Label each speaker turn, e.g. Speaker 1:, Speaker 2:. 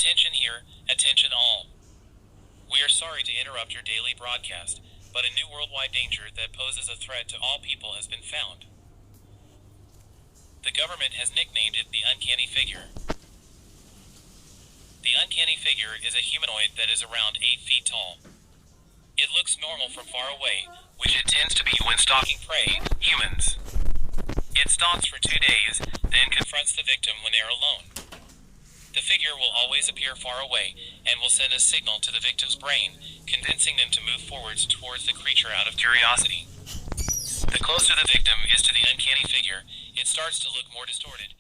Speaker 1: Attention here, attention all. We are sorry to interrupt your daily broadcast, but a new worldwide danger that poses a threat to all people has been found. The government has nicknamed it the uncanny figure. The uncanny figure is a humanoid that is around 8 feet tall. It looks normal from far away, which it tends to be when stalking prey, humans. It stalks for 2 days, then confronts the victim when they are alone. The figure will always appear far away, and will send a signal to the victim's brain, convincing them to move forwards towards the creature out of curiosity. The closer the victim is to the uncanny figure, it starts to look more distorted,